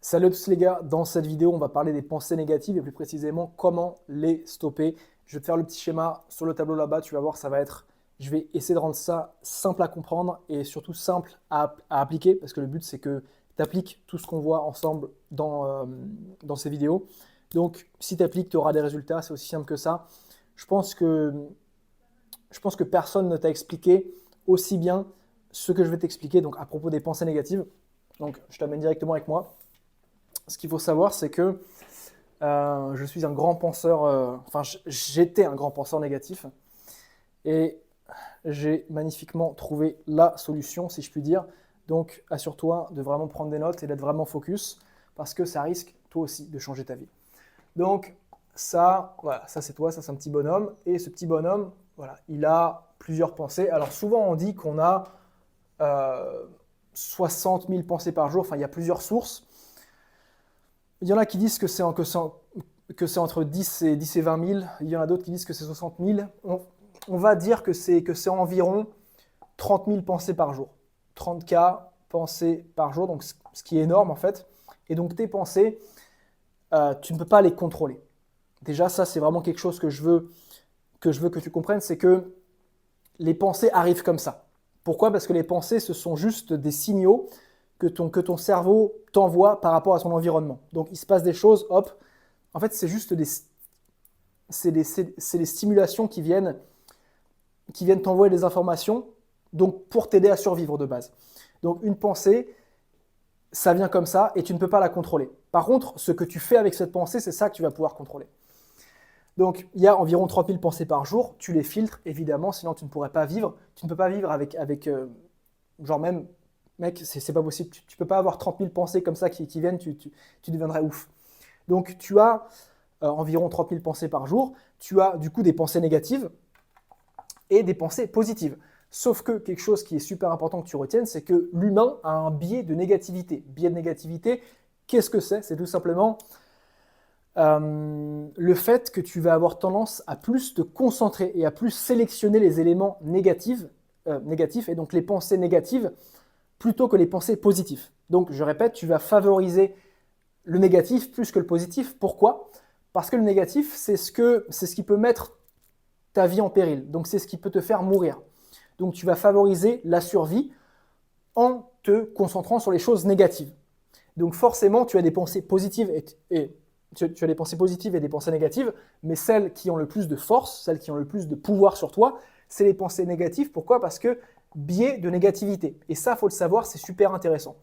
Salut à tous les gars, dans cette vidéo on va parler des pensées négatives et plus précisément comment les stopper. Je vais te faire le petit schéma sur le tableau là-bas, tu vas voir je vais essayer de rendre ça simple à comprendre et surtout simple à appliquer parce que le but c'est que tu appliques tout ce qu'on voit ensemble dans ces vidéos. Donc si tu appliques, tu auras des résultats, c'est aussi simple que ça. Je pense que, je pense que personne ne t'a expliqué aussi bien ce que je vais t'expliquer donc à propos des pensées négatives. Donc je t'amène directement avec moi. Ce qu'il faut savoir, c'est que je suis un grand penseur, j'étais un grand penseur négatif et j'ai magnifiquement trouvé la solution, si je puis dire. Donc, assure-toi de vraiment prendre des notes et d'être vraiment focus parce que ça risque, toi aussi, de changer ta vie. Donc, ça, voilà, ça c'est toi, ça c'est un petit bonhomme. Et ce petit bonhomme, voilà, il a plusieurs pensées. Alors, souvent, on dit qu'on a 60 000 pensées par jour. Enfin, il y a plusieurs sources. Il y en a qui disent que c'est entre 10 et 20 000. Il y en a d'autres qui disent que c'est 60 000. On va dire que c'est environ 30 000 pensées par jour. 30K pensées par jour, donc ce qui est énorme en fait. Et donc tes pensées, tu ne peux pas les contrôler. Déjà, ça, c'est vraiment quelque chose que je veux que tu comprennes, c'est que les pensées arrivent comme ça. Pourquoi? Parce que les pensées, ce sont juste des signaux que ton cerveau t'envoie par rapport à son environnement. Donc il se passe des choses, hop. En fait, c'est des stimulations qui viennent t'envoyer des informations donc pour t'aider à survivre de base. Donc une pensée, ça vient comme ça et tu ne peux pas la contrôler. Par contre, ce que tu fais avec cette pensée, c'est ça que tu vas pouvoir contrôler. Donc, il y a environ 30 000 pensées par jour. Tu les filtres, évidemment, sinon tu ne pourrais pas vivre. Tu ne peux pas vivre avec genre même, mec, c'est pas possible. Tu ne peux pas avoir 30 000 pensées comme ça qui viennent, tu deviendrais ouf. Donc, tu as environ 30 000 pensées par jour. Tu as du coup des pensées négatives et des pensées positives. Sauf que quelque chose qui est super important que tu retiennes, c'est que l'humain a un biais de négativité. Biais de négativité, qu'est-ce que c'est? C'est tout simplement le fait que tu vas avoir tendance à plus te concentrer et à plus sélectionner les éléments négatifs et donc les pensées négatives plutôt que les pensées positives. Donc je répète, tu vas favoriser le négatif plus que le positif. Pourquoi? Parce que le négatif, c'est ce qui peut mettre ta vie en péril. Donc c'est ce qui peut te faire mourir. Donc tu vas favoriser la survie en te concentrant sur les choses négatives. Donc forcément, tu as des pensées positives et tu as des pensées positives et des pensées négatives, mais celles qui ont le plus de force, celles qui ont le plus de pouvoir sur toi, c'est les pensées négatives. Pourquoi? Parce que biais de négativité. Et ça, il faut le savoir, c'est super intéressant.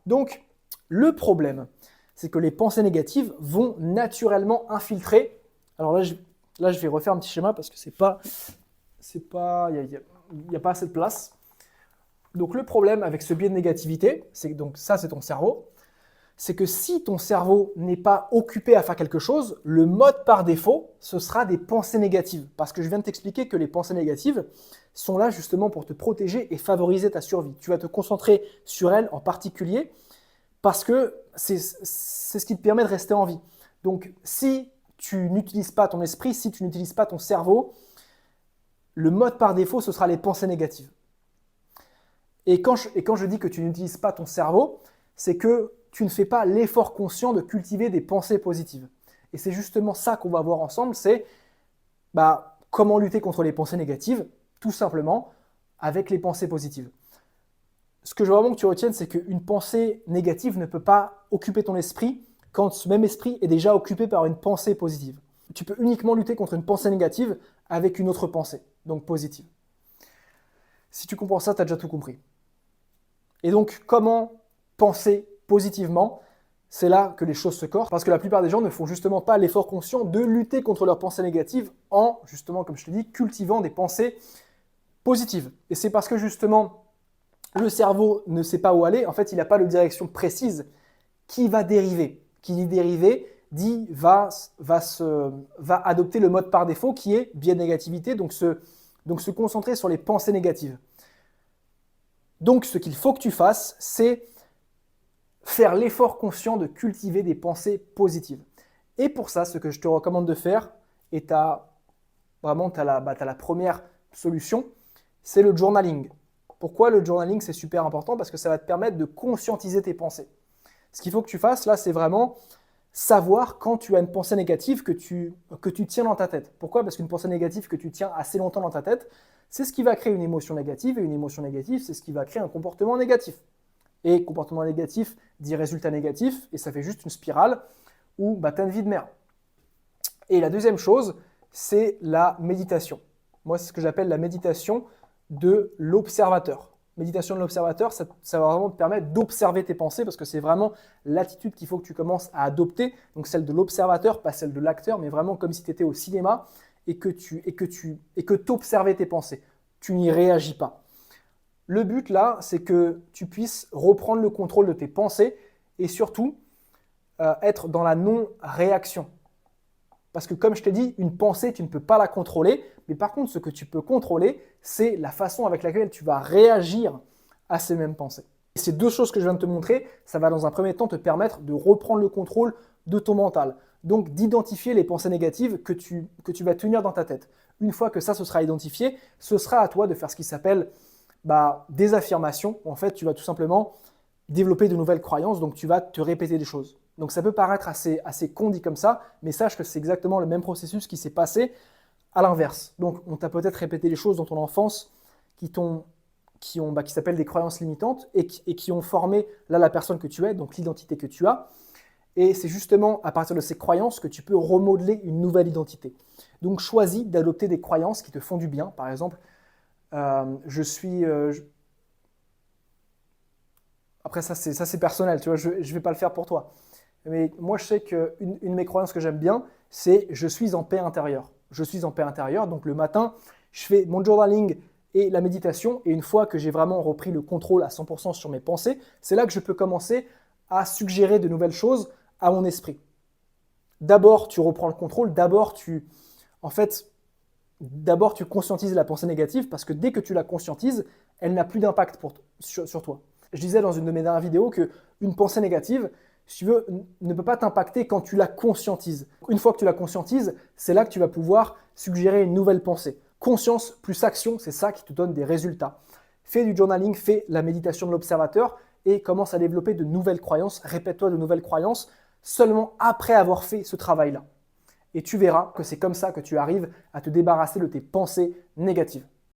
Donc, le problème, c'est que les pensées négatives vont naturellement infiltrer. Alors là, je vais refaire un petit schéma parce que il n'y a pas assez de place. Donc le problème avec ce biais de négativité, c'est donc ça, c'est ton cerveau, c'est que si ton cerveau n'est pas occupé à faire quelque chose, le mode par défaut, ce sera des pensées négatives. Parce que je viens de t'expliquer que les pensées négatives sont là justement pour te protéger et favoriser ta survie. Tu vas te concentrer sur elles en particulier parce que c'est ce qui te permet de rester en vie. Donc si tu n'utilises pas ton esprit, si tu n'utilises pas ton cerveau, le mode par défaut, ce sera les pensées négatives. Et quand je dis que tu n'utilises pas ton cerveau, c'est que tu ne fais pas l'effort conscient de cultiver des pensées positives. Et c'est justement ça qu'on va voir ensemble, c'est comment lutter contre les pensées négatives, tout simplement avec les pensées positives. Ce que je veux vraiment que tu retiennes, c'est qu'une pensée négative ne peut pas occuper ton esprit quand ce même esprit est déjà occupé par une pensée positive. Tu peux uniquement lutter contre une pensée négative avec une autre pensée, donc positive. Si tu comprends ça, tu as déjà tout compris. Et donc, comment penser positivement? C'est là que les choses se corsent, parce que la plupart des gens ne font justement pas l'effort conscient de lutter contre leurs pensées négatives en, justement, comme je te dis, cultivant des pensées positives. Et c'est parce que justement, le cerveau ne sait pas où aller, en fait, il n'a pas de direction précise qui va dériver. Qui dit dériver, dit va adopter le mode par défaut qui est biais de négativité, donc se concentrer sur les pensées négatives. Donc, ce qu'il faut que tu fasses, c'est faire l'effort conscient de cultiver des pensées positives. Et pour ça, ce que je te recommande de faire, et tu as la première solution, c'est le journaling. Pourquoi le journaling, c'est super important? Parce que ça va te permettre de conscientiser tes pensées. Ce qu'il faut que tu fasses là, c'est vraiment savoir quand tu as une pensée négative que tu tiens dans ta tête. Pourquoi? Parce qu'une pensée négative que tu tiens assez longtemps dans ta tête, c'est ce qui va créer une émotion négative, et une émotion négative, c'est ce qui va créer un comportement négatif. Et comportement négatif dit résultat négatif, et ça fait juste une spirale où bah, tu as une vie de merde. Et la deuxième chose, c'est la méditation. Moi, c'est ce que j'appelle la méditation de l'observateur. Méditation de l'observateur, ça va vraiment te permettre d'observer tes pensées parce que c'est vraiment l'attitude qu'il faut que tu commences à adopter. Donc celle de l'observateur, pas celle de l'acteur, mais vraiment comme si tu étais au cinéma et que tu observais tes pensées. Tu n'y réagis pas. Le but là, c'est que tu puisses reprendre le contrôle de tes pensées et surtout être dans la non-réaction. Parce que comme je t'ai dit, une pensée, tu ne peux pas la contrôler. Mais par contre, ce que tu peux contrôler, c'est la façon avec laquelle tu vas réagir à ces mêmes pensées. Et ces deux choses que je viens de te montrer, ça va dans un premier temps te permettre de reprendre le contrôle de ton mental. Donc d'identifier les pensées négatives que tu vas tenir dans ta tête. Une fois que ça, ce sera identifié, ce sera à toi de faire ce qui s'appelle des affirmations. En fait, tu vas tout simplement développer de nouvelles croyances, donc tu vas te répéter des choses. Donc ça peut paraître assez con dit comme ça, mais sache que c'est exactement le même processus qui s'est passé à l'inverse. Donc on t'a peut-être répété des choses dans ton enfance qui s'appellent des croyances limitantes et qui ont formé là la personne que tu es, donc l'identité que tu as. Et c'est justement à partir de ces croyances que tu peux remodeler une nouvelle identité. Donc choisis d'adopter des croyances qui te font du bien. Par exemple, Après ça c'est personnel, tu vois, je ne vais pas le faire pour toi. Mais moi, je sais qu'une de mes croyances que j'aime bien, c'est « je suis en paix intérieure ». Je suis en paix intérieure, donc le matin, je fais mon journaling et la méditation. Et une fois que j'ai vraiment repris le contrôle à 100% sur mes pensées, c'est là que je peux commencer à suggérer de nouvelles choses à mon esprit. D'abord, tu reprends le contrôle. D'abord, tu conscientises la pensée négative parce que dès que tu la conscientises, elle n'a plus d'impact sur toi. Je disais dans une de mes dernières vidéos qu'une pensée négative, si tu veux, ne peut pas t'impacter quand tu la conscientises. Une fois que tu la conscientises, c'est là que tu vas pouvoir suggérer une nouvelle pensée. Conscience plus action, c'est ça qui te donne des résultats. Fais du journaling, fais la méditation de l'observateur et commence à développer de nouvelles croyances. Répète-toi de nouvelles croyances seulement après avoir fait ce travail-là. Et tu verras que c'est comme ça que tu arrives à te débarrasser de tes pensées négatives.